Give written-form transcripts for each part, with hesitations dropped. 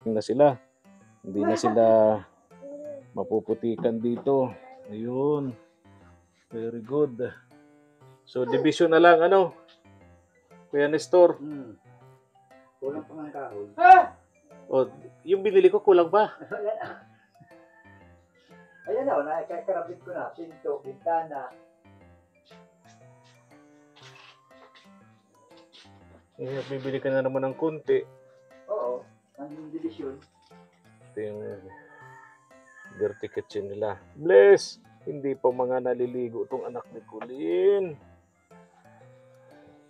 flooring na sila. Hindi na sila mapuputikan dito. Ayun. Very good. So, division na lang, ano? Kuya Nestor. Kulang pa ng kahoy. O, yung binili ko, kulang pa. Ayan na, nakakarabit ko na. Pinto, bintana. Eh, bibili ka na naman ng konti. Oo, ang division. Ito yung dirty kitchen nila. Bless! Hindi pa mga naliligo itong anak ni Colleen.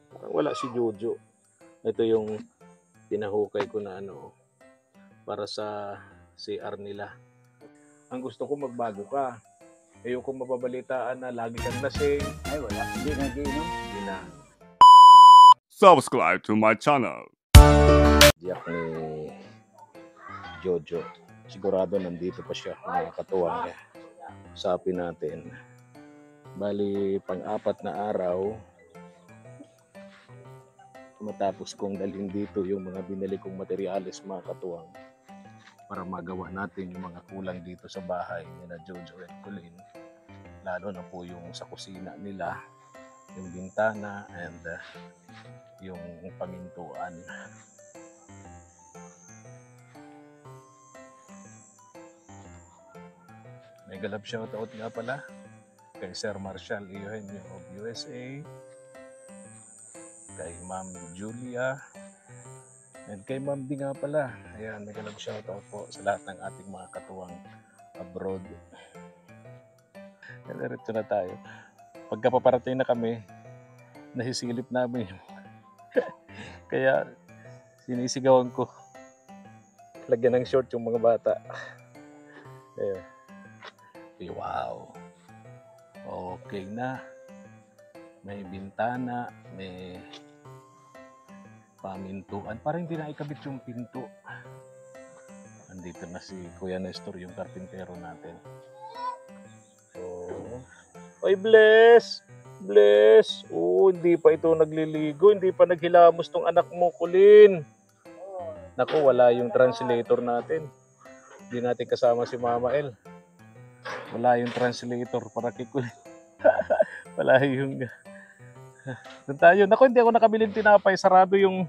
Parang wala si Jojo. Ito yung pinahukay ko na ano para sa CR nila. Ang gusto ko magbago ka. Ayoko mababalitaan na lagi kang lasing. Ay, wala. Hindi nagiinom. Hindi na. Subscribe to my channel. Diyak ni Jojo. Sigurado nandito pa siya. Nakakatuwa. Usapin natin. Bali, pang-apat na araw, matapos kong dalhin dito yung mga binili kong materyales, mga katuwang, para magawa natin yung mga kulang dito sa bahay nila Jojo at Colleen. Lalo na po yung sa kusina nila, yung bintana and yung pamintuan. May galap shoutout nga pala kay Sir Marshall Eugenio of USA, kay Ma'am Julia, and kay Ma'am D nga pala. Ayan, may galap shoutout po sa lahat ng ating mga katuwang abroad. Diretso na tayo. Pagka paparating na kami, nasisilip namin. Kaya sinisigawan ko. Lagyan ng short yung mga bata. Ayan. Wow. Okay na. May bintana, may pamintuan. Parang hindi na ikabit yung pinto. Andito na si Kuya Nestor, yung karpintero natin. So, oy, Bless! Bless! Oh, hindi pa ito nagliligo. Hindi pa naghilamos tong anak mo, Colleen. Naku, wala yung translator natin. Hindi natin kasama si Mama El. Wala yung translator para kay Colleen. Wala yung... Doon tayo. Naku, hindi ako nakabiling tinapay. Sarado yung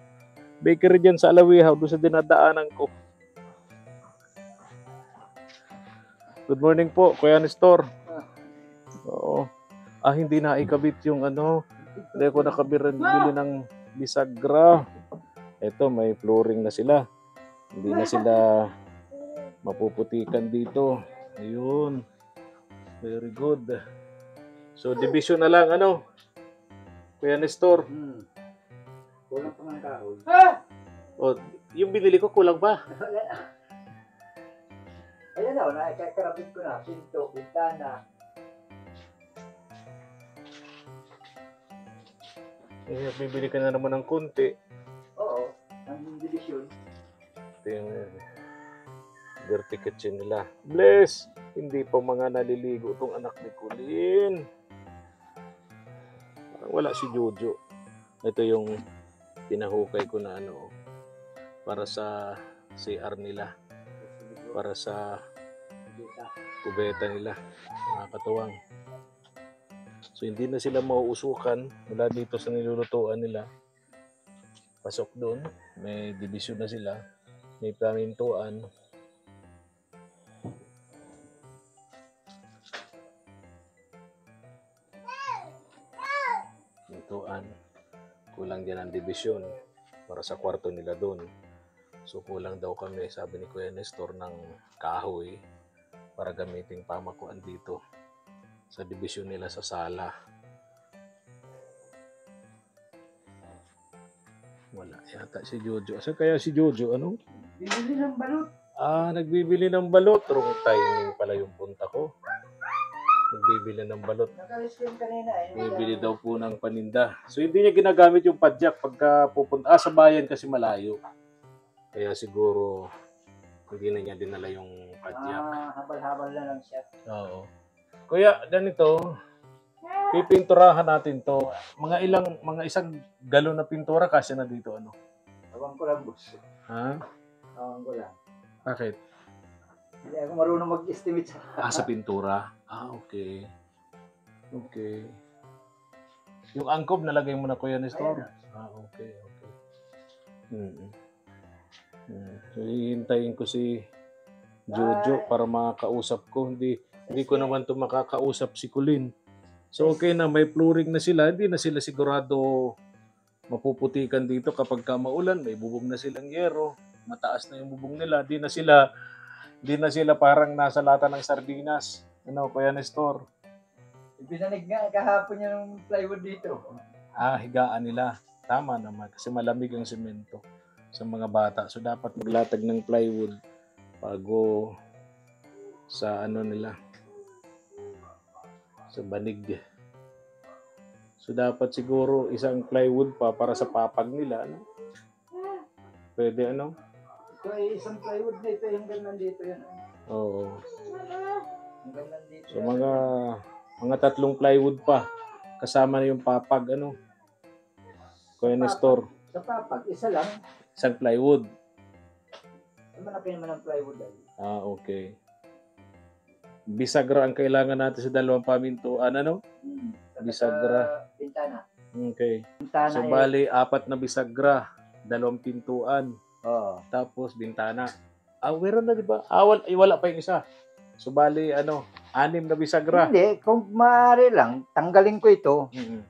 bakery dyan sa Alawihaw. Doon sa dinadaanan ko. Good morning po, Kuya Nestor. Oo. Hindi na ikabit yung ano. Hindi ako nakabili ng bisagra. Ito, may flooring na sila. Hindi na sila mapuputikan dito. Ayun. Very good. So, division na lang, ano? Kuya Nestor. Kulang pa ng kahoy. O, yung binili ko, kulang pa. Ayan na, nakakarabit ko na. Pinto, bintana. Eh, bibili ka na naman ng konti. Oo, ang division. Ito yung dirty kitchen nila. Bless! Hindi pa mga naliligo itong anak ni Colleen. Parang wala si Jojo. Ito yung pinahukay ko na ano para sa CR nila. Para sa kubeta nila. Mga katuwang. So hindi na sila mauusukan mula dito sa nilulutuan nila. Pasok doon. May division na sila. May pamintuan. Pintuan. Kulang din ang division para sa kwarto nila doon. So kulang daw kami, sabi ni Kuya Nestor, ng kahoy para gamiting pamakuan dito sa division nila sa sala. Wala yata si Jojo. Asa kaya si Jojo? Ano? Bibili ng balot. Nagbibili ng balot. Wrong timing pala yung punta ko. Nagbibili ng balot. Nakalis ko yung kanina eh. Bibili daw po ng paninda. So hindi niya ginagamit yung padyak pagka pupunta. Sa bayan kasi malayo. Kaya siguro hindi na niya dinala yung padyak. Habal-habal na lang siya. Oo. Kuya, ganito. Pipinturahan natin to. Mga isang galon na pintura kasi na dito ano. Tawang ko lang, boss. Ha? Tawang ko lang. Bakit? Hindi ako marunong mag-estimate sa... Sa pintura? Okay. Okay. Yung angkob, nalagay mo na Kuya Nestor? Okay. So, hihintayin ko si Jojo para makakausap ko. Hindi ko naman to makakausap si Kulin. So, okay na. May flooring na sila. Hindi na sila sigurado mapuputikan dito kapag maulan. May bubong na silang yero. Mataas na yung bubong nila. Di na sila parang nasa lata ng sardinas. Kuya Nestor? Binanig nga kahapon yung plywood dito. Higaan nila. Tama naman. Kasi malamig ang semento sa mga bata. So, dapat maglatag ng plywood bago sa nila. Sa banig. So, dapat siguro isang plywood pa para sa papag nila. Pwede Ito ay isang plywood dito. Yung ganun dito yan. Oo. Yung ganun dito. So, mga 3 plywood pa. Kasama na yung papag, Kuya Nestor. Sa papag, isa lang. Isang plywood. Malaki naman ang plywood ay. Okay. Bisagra ang kailangan natin sa 2 pamintuan, Bisagra. Pintana. Okay. Pintana So, bali, 4 na bisagra, 2 pintuan, Oo. tapos bintana. Meron na, di ba? Wala pa yung isa. So, bali, 6 na bisagra. Hindi, kung maaari lang, tanggalin ko ito. Mm-hmm.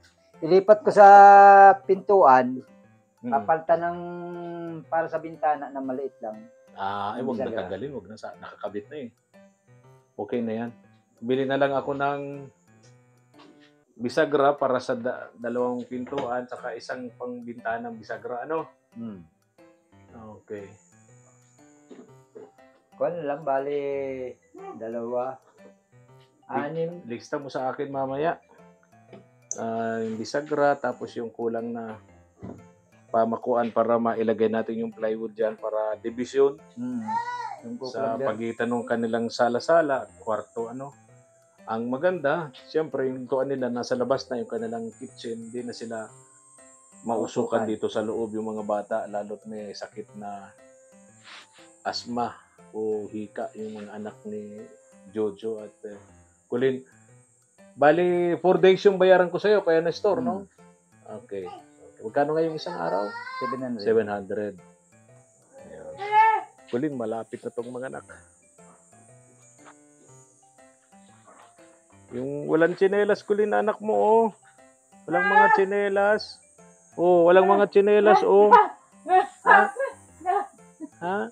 Ilipat ko sa pintuan. Mm-hmm. Papalitan ng para sa bintana na maliit lang. Huwag na tanggalin. Huwag na nakakabit na eh. Okay na yan. Bili na lang ako ng bisagra para sa 2 pintuan saka isang pangbintana ng bisagra. Okay. Kung lang, bali, 2, 6. Lista mo sa akin mamaya. Yung bisagra, tapos yung kulang na pamakuan para mailagay natin yung plywood dyan para division sa pagitan ng kanilang sala-sala at kwarto. Ang maganda, siyempre yung tuan nila nasa labas na yung kanilang kitchen, hindi na sila mausukan dito sa loob yung mga bata, lalo't may sakit na asma o hika yung mga anak ni Jojo at Kulin. Bali, 4 days yung bayaran ko sa'yo, Kuya Nestor, no? Okay. Magkano ngayong isang araw? 700. Ayun. Kulin, malapit na tong mga anak. Yung walang tsinelas, Kulin, na anak mo, Walang mga tsinelas. Walang mga tsinelas, Ha?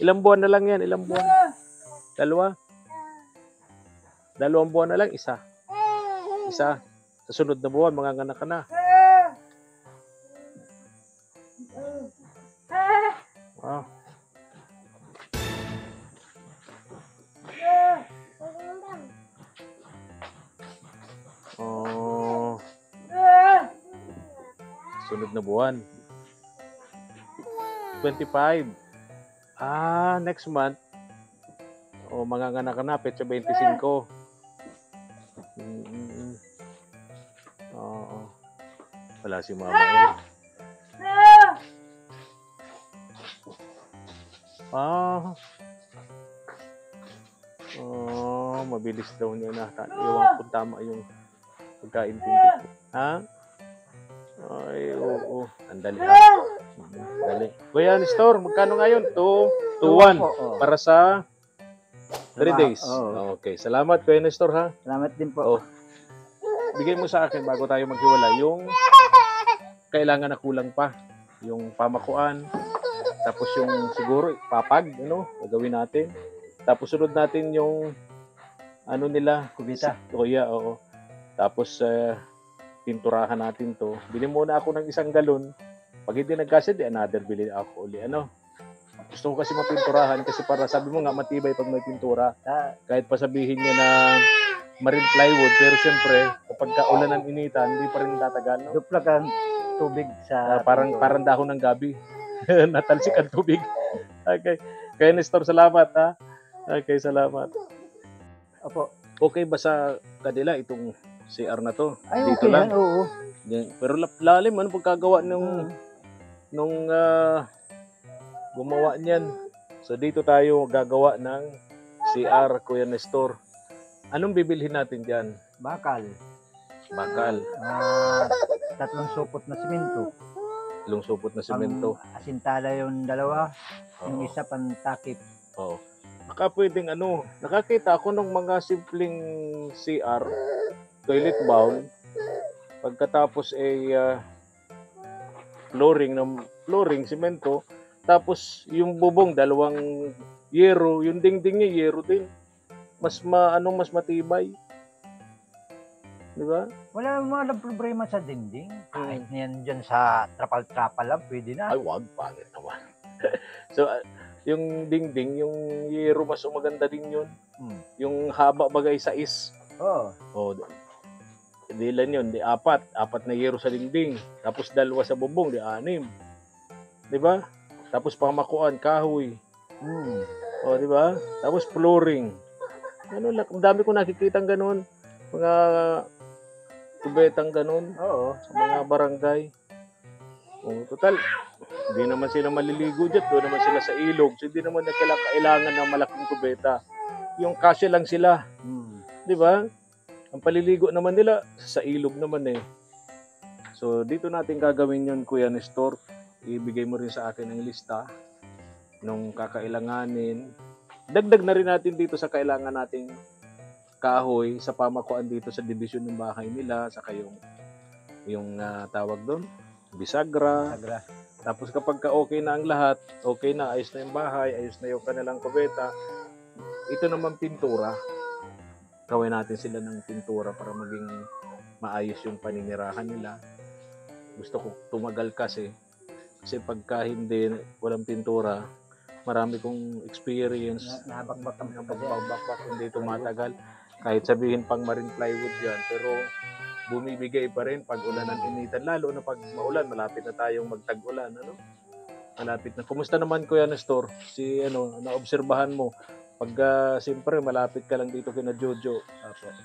Ilang buwan na lang yan? Ilang buwan? 2? 2 buwan na lang? Isa? Sa sunod na buwan, manganganak ka na. Sunod na buwan. 25. Next month. Manganganak ka na, petsa 25. Wala si mama. Mabilis daw niya na. Iwan kung tama yung pagkaintindi ko. Ay, oo. Andali ha. Dali. Kuya Nestor, magkano ngayon? 2-1 para sa 3 days. Okay. Salamat, Kuya Nestor, ha? Salamat din po. Bigay mo sa akin bago tayo maghiwalay yung kailangan na kulang pa. Yung pamakuan. Tapos yung siguro papag, gagawin natin. Tapos sunod natin yung nila, kubita. Kuya, oo. Tapos pinturahan natin to. Bili muna ako ng 1 galon. Pag hindi nagkasya, another bili ako uli. Gusto ko kasi mapinturahan kasi para sabi mo nga matibay pag may pintura. Kahit pa sabihin niya na marine plywood, pero siyempre kapag kaulan ng initan, hindi pa rin tatagal. Duplag ang tubig sa parang dahon ng gabi. Natalsik ang tubig. Okay. Kaya Nestor, salamat ha. Okay, salamat. Opo. Okay ba sa kanila itong CR na to? Ay, dito okay lang. yan, oo. Pero lalim, pagkagawa nung gumawa niyan. So dito tayo gagawa ng CR, Kuya Nestor. Anong bibilhin natin diyan? Bakal. Bakal, Tatlong supot na simento. ilong supot na semento. Asintala yung dalawa. Yung Oo. isa pantakip. Oo. Baka pwedeng nakakita ako ng mga simpleng CR, toilet bowl, pagkatapos ay flooring, semento, tapos yung bubong, dalawang yero, yung dingding niya, yero din. Mas mas matibay. Di ba? Wala mga problema sa dingding. Kahit yan dyan sa trapal-trapal lang, pwede na. Ay, wag, pangit naman. So, yung dingding, yung yero, mas maganda din yun. Yung haba bagay sa Oo. Oh, di lang yun, di apat na yero sa dingding, tapos dalawa sa bubong, di 6. Di ba? Tapos pamakuan, kahoy. Oh, di ba? Tapos flooring. Ano lang, ang dami ko nakikitang ganun. Mga kubetang ganun. Oo. Sa mga barangay. Oh, total, hindi naman sila maliligo dyan. Doon naman sila sa ilog. So, hindi naman na kailangan ng malaking kubeta. Yung kasya lang sila. Di ba? Ang paliligo naman nila, sa ilog naman eh. So, dito natin gagawin yun, Kuya Nestor. Ibigay mo rin sa akin ang lista nung kakailanganin. Dagdag na rin natin dito sa kailangan nating kahoy sa pamakuan dito sa division ng bahay nila, saka yung tawag doon, bisagra. Tapos kapag okay na ang lahat, okay na, ayos na yung bahay, ayos na yung kanilang kubeta, ito naman pintura. Gawin natin sila ng pintura para maging maayos yung paninirahan nila. Gusto ko tumagal kasi pagka hindi, walang pintura, marami kong experience. Nabakbak, hindi tumatagal. Kahit sabihin pang marine plywood yan, pero bumibigay pa rin pag ulan ang initan. Lalo na pag maulan, malapit na tayong magtag-ulan. Malapit na. Kumusta naman, Kuya Nestor? Naobserbahan mo? Pag siyempre malapit ka lang dito kina Jojo.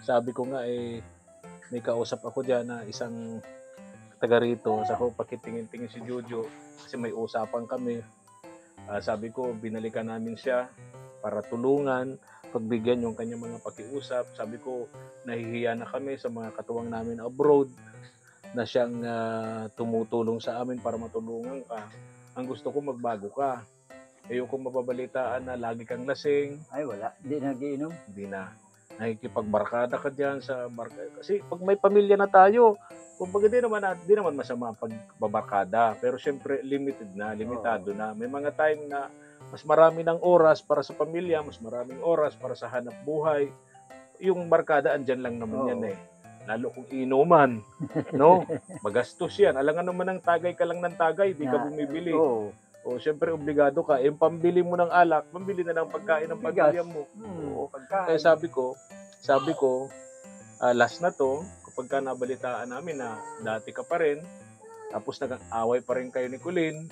Sabi ko nga may kausap ako diyan na isang taga rito. Sabi ko pakitingin-tingin si Jojo kasi may usapan kami. Sabi ko binalikan namin siya para tulungan, pagbigyan yung kanyang mga pakiusap. Sabi ko nahihiya na kami sa mga katuwang namin abroad na siyang tumutulong sa amin para matulungan ka. Ang gusto ko magbago ka. Ayoko mababalitaan na lagi kang lasing. Ay, wala. Hindi nagiinom. Hindi na. Nakikipagbarkada ka dyan sa barkada. Kasi pag may pamilya na tayo, kumbaga di naman masama pagbabarkada. Pero syempre, limitado na. May mga time na mas marami ng oras para sa pamilya, mas maraming oras para sa hanap buhay. Yung barkada, andyan lang naman yan eh. Lalo kung inuman, no? Magastos yan. Alangan naman ng tagay ka lang ng tagay, di ka bumibili. O syempre obligado ka, yung pambili mo ng alak, pambili na ng pagkain ng pamilya mo. Kaya sabi ko, last na to, kapag ka nabalitaan namin na dati ka pa rin, tapos nag-away pa rin kayo ni Colleen,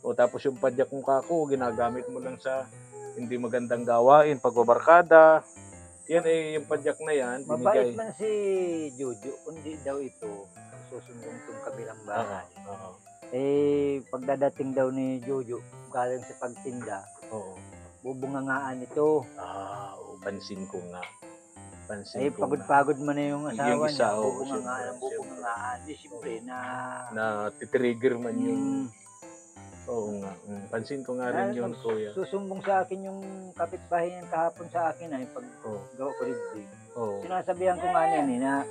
o tapos yung padyak mong kako, ginagamit mo lang sa hindi magandang gawain, pagbabarkada, yan yung padyak na yan, binigay. Mabait man si Jojo, kundi daw ito, susundong itong kabilang bahay. Pagdadating daw ni Jojo, galing sa pagtinda, bubungangaan ito. Pansin ko nga. Pagod-pagod mo na yung asawa niya, bubungangaan. Di siyempre na titrigger man yung... Oo nga. Pansin ko nga rin yun, Kuya. Susumbong sa akin yung kapitbahay ng kahapon sa akin ay pag gawa ko rin. Sinasabihan ko nga niyan na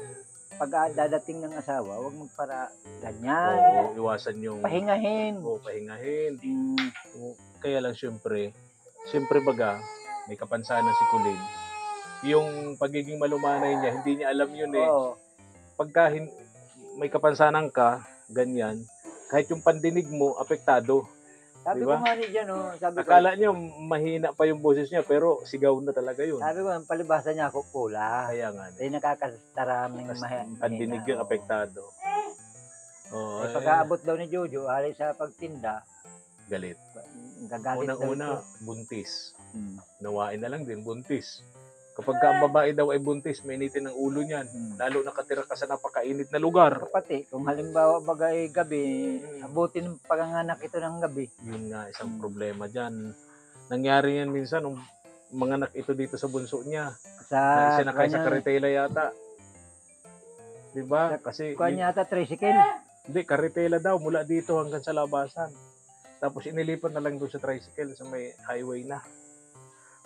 pag dadating ng asawa, huwag magpara ganyan. Iwasan yung... Pahingahin. Pahingahin. Kaya lang siyempre baga, may kapansanan si Colleen. Yung pagiging malumanay niya, hindi niya alam yun eh. Pagka may kapansanan ka, ganyan, kahit yung pandinig mo, apektado. Sabi ko nga niya, akala niya mahina pa yung boses niya, pero sigaw na talaga yun. Sabi ko, palibasa niya ako pula. Kaya nga. Nakakastaraming mahina. Pandinig yung apektado. Pag-aabot daw ni Jojo, alay sa pagtinda, galit. Gagalit Unang-una, buntis. Nawain na lang din, buntis. Kapag ka ang babae daw ay buntis, mainitin ang ulo niyan. Lalo nakatira ka sa napakainit na lugar. Pati, kung halimbawa bagay gabi, abutin paganganak ito ng gabi. Yun nga, isang problema dyan. Nangyari yan minsan, nung manganak ito dito sa bunso niya. Na isinakay sa karitela yata. Diba? Kasi... Kuha niya ata tricycle. Hindi, karitela daw mula dito hanggang sa labasan. Tapos inilipat na lang doon sa tricycle sa may highway na.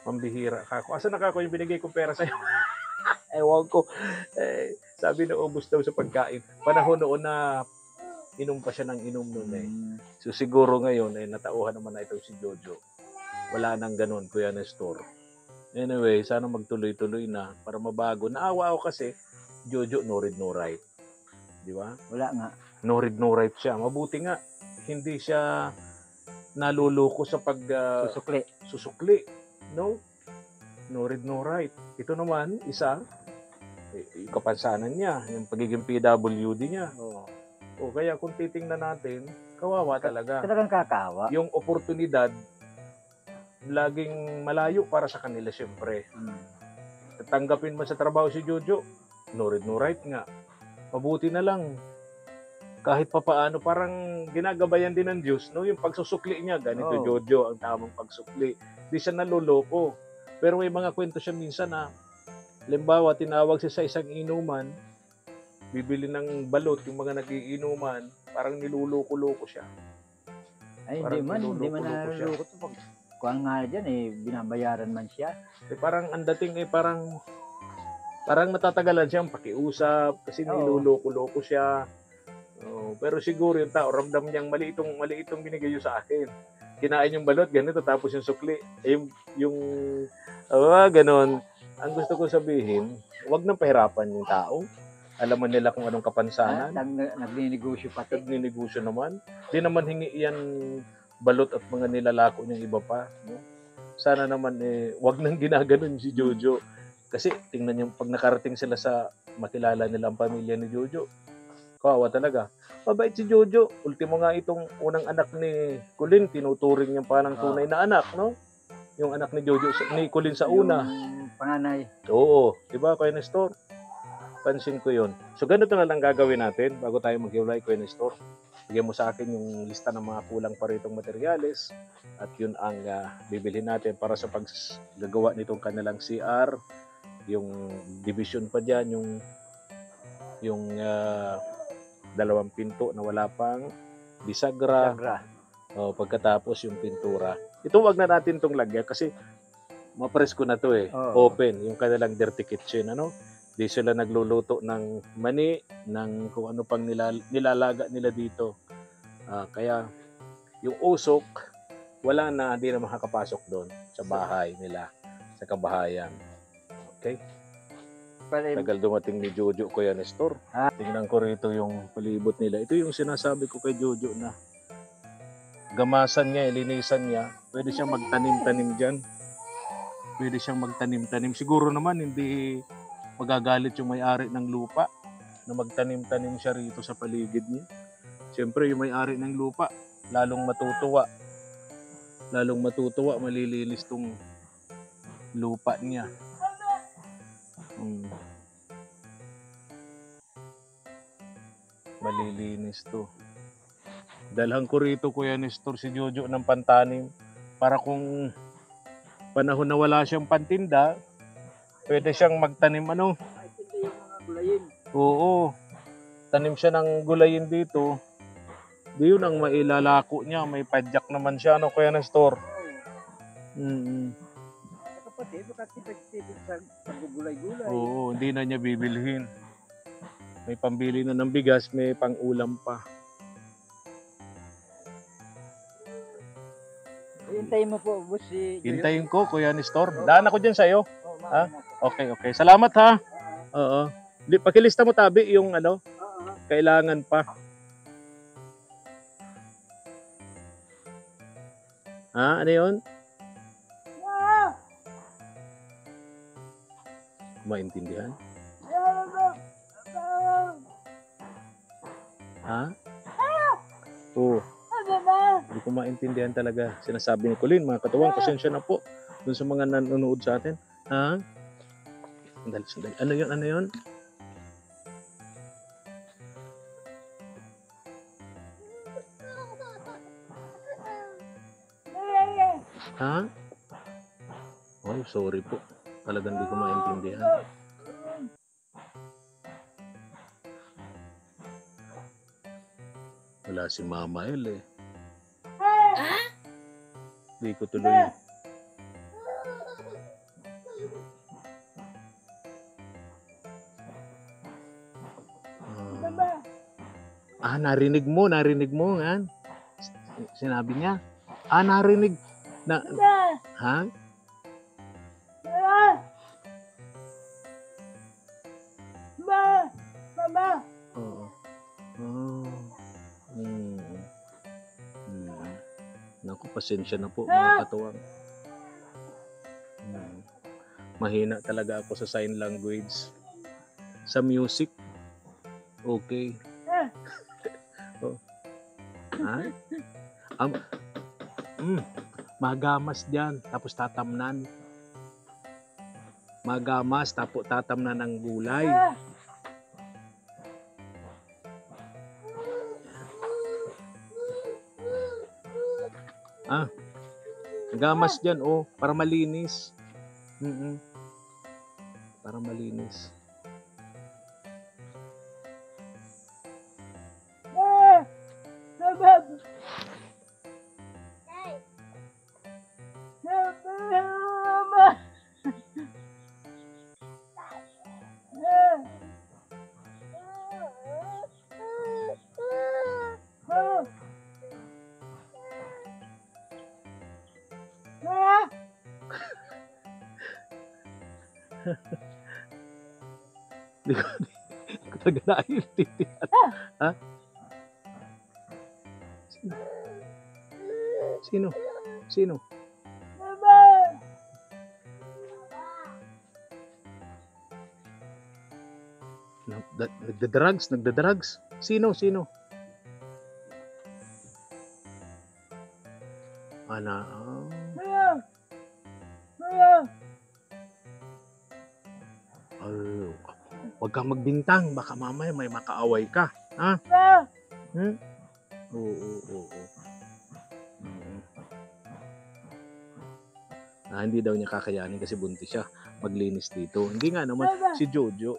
Pambihira kako. Asa na kako yung binigay kong pera sa'yo? Ewan ko. Sabi na ubus daw sa pagkain. Panahon noon na inom pa siya ng inom noon eh. So siguro ngayon natauhan naman na itong si Jojo. Wala nang ganun, Kuya Nestor. Anyway, sana magtuloy-tuloy na para mabago. Naawa ako kasi Jojo no read no write. Di ba? Wala nga. No read no write siya. Mabuti nga hindi siya naluloko sa susukli. No read, no write. Ito naman, isa, yung kapansanan niya, yung pagiging PWD niya. O kaya kung titingnan natin, kawawa talaga. Talagang kakawa. Yung oportunidad, laging malayo para sa kanila siyempre. Tatanggapin man sa trabaho si Jojo, no read, no write nga. Mabuti na lang. Kahit papaano, parang ginagabayan din ng Diyos, no? Yung pagsusukli niya, ganito Jojo, ang tamang pagsukli. Di siya naluloko. Pero may mga kwento siya minsan na, halimbawa, tinawag siya sa isang inuman, bibili ng balot yung mga nagiinuman, parang niluloko-loko siya. Ay, hindi man naluloko ito. Kung nga dyan, binabayaran man siya. Parang ang dating parang matatagalan siyang pakiusap, kasi niluloko-loko siya. Pero siguro yung tao, ramdam niyang mali itong binigay yun sa akin. Kinain yung balot, ganito, tapos yung sukli. Ganon. Ang gusto ko sabihin, huwag nang pahirapan yung tao. Alaman nila kung anong kapansanan. Nagninegosyo pati. Nagninegosyo naman. Di naman hingi yan balot at mga nilalako niyang iba pa. No? Sana naman, huwag nang ginaganon si Jojo. Kasi tingnan niyo, pag nakarating sila sa makilala nila ang pamilya ni Jojo, kawawa talaga. Mabait si Jojo. Ultimo nga itong unang anak ni Colin, tinuturing niyang parang tunay na anak, no? Yung anak ni Jojo, ni Colin sa una. Yung panganay. Oo. Diba, Kuya Nestor? Pansin ko yun. So, ganito na lang gagawin natin bago tayo mag-hiwalay, Kuya Nestor. Bigyan mo sa akin yung lista ng mga kulang pa ritong materyales at yun ang bibilhin natin para sa paggagawa nitong kanilang CR. Yung division pa dyan, yung dalawang pinto na wala pang bisagra. Pagkatapos yung pintura. Ito wag na natin itong lagyan kasi mapresko na to Open, yung kanilang dirty kitchen. Di sila nagluluto ng mani, ng kung ano pang nilalaga nila dito. Kaya yung usok, wala na, hindi na makakapasok doon sa bahay nila, sa kabahayan. Okay? Tagal dumating ni Jojo, Kuya Nestor. Tingnan ko rito yung palibot nila. Ito yung sinasabi ko kay Jojo na gamasan niya, linisan niya. Pwede siyang magtanim-tanim dyan. Pwede siyang magtanim-tanim. Siguro naman hindi magagalit yung may-ari ng lupa na magtanim-tanim siya rito sa paligid niya. Siyempre yung may-ari ng lupa, lalong matutuwa. Lalong matutuwa, malilinis tong lupa niya. Malilinis to. Dalhan ko rito, Kuya Nestor, si Jojo ng pantanim para kung panahon na wala siyang pantinda, pwede siyang magtanim Yung mga gulayin. Oo. Tanim siya ng gulayin dito. Di yun ang mailalako niya. May padyak naman siya, Kuya Nestor? Kapatid, baka tipid sa paggulay-gulay. Oo, hindi na niya bibilhin. May pambili na ng bigas, may pang-ulam pa. Hintayin mo po, boss, si Jojo. Hintayin ko, Kuya Nestor. Daan ako dyan sa'yo. Ha? Okay. Salamat, ha? Oo. Pakilista mo, Tabi, yung kailangan pa. Ha? Ano yun? Maintindihan? Ha? Oo. Hindi ko maintindihan talaga. Sinasabi ni Colin, mga katuwang, pasensya na po dun sa mga nanonood sa atin. Ha? Sandali, sandali. Ano yun? Ano yun? Ha? Oh, sorry po. Talagang di ko maintindihan. Wala si Mama El eh. Di ko tuloy. Narinig mo nga. Sinabi niya. Narinig. Ha? Oo. Naku, pasensya na po mga katuwang. Mahina talaga ako sa sign language. Sa music, okay. Oh. Ha? Magamas dyan, tapos tatamnan. Magamas, tapos tatamnan ng gulay. Gamas dyan, para malinis. Para malinis. Hindi ko talaga naiintindihan. Ha? Sino? Sino? Nagda-drugs? Sino? Huwag kang magbintang, baka mamaya may makaaway ka. Ha? Oo. Hindi daw niya kakayanin kasi buntis siya maglinis dito. Hindi nga naman, si Jojo.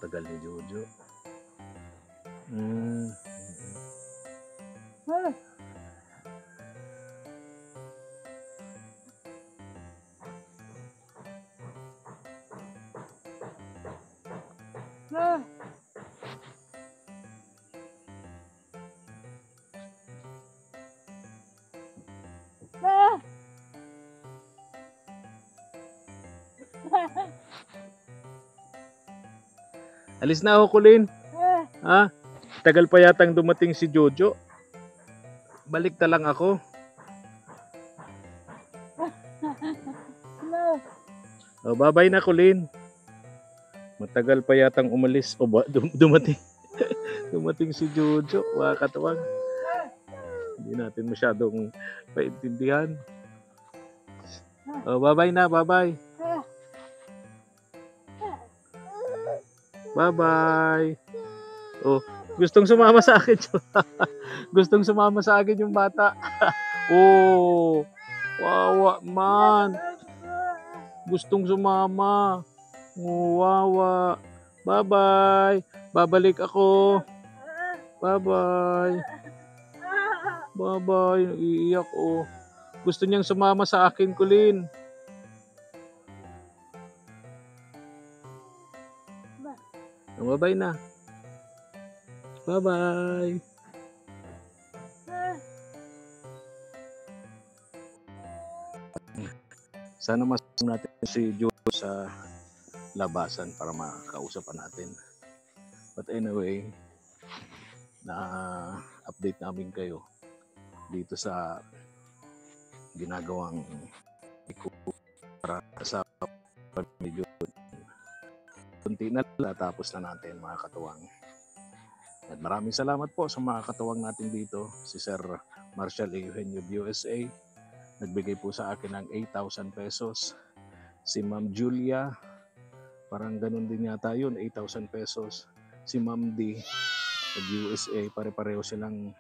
Tagal ni Jojo. Alis na ako, Kulin. Ha? Tagal pa yatang dumating si Jojo. Balik na lang ako. Bye-bye na, Kulin. Matagal pa yatang umalis. Dumating. Dumating si Jojo. Mga katuwang. Hindi natin masyadong paintindihan. Bye-bye na, bye-bye. Bye-bye. Gustong sumama sa akin. Gustong sumama sa akin yung bata. Wawa man. Gustong sumama. Wawa. Bye-bye. Babalik ako. Bye-bye. Bye-bye. Iiyak Gusto niyang sumama sa akin, Kulin. Bye-bye na. Bye-bye. Sana masama natin si Jojo sa labasan para makausapan natin. But anyway, na-update namin kayo dito sa ginagawang para sa medyo kunti na tapos na natin mga katuwang. At maraming salamat po sa mga katuwang natin dito, si Sir Marshall Eugenio of USA. Nagbigay po sa akin ng 8,000 pesos. Si Ma'am Julia, parang ganun din yata yun, 8,000 pesos. Si Ma'am D of USA, pare-pareho silang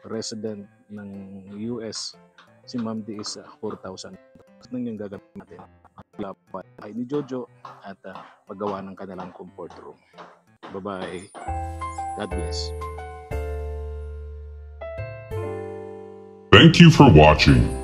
resident ng US. Si Ma'am D is 4,000. Nang yung gagawin natin ay ni Jojo at paggawa ng kanilang comfort room. Bye-bye. God bless. Thank you for watching.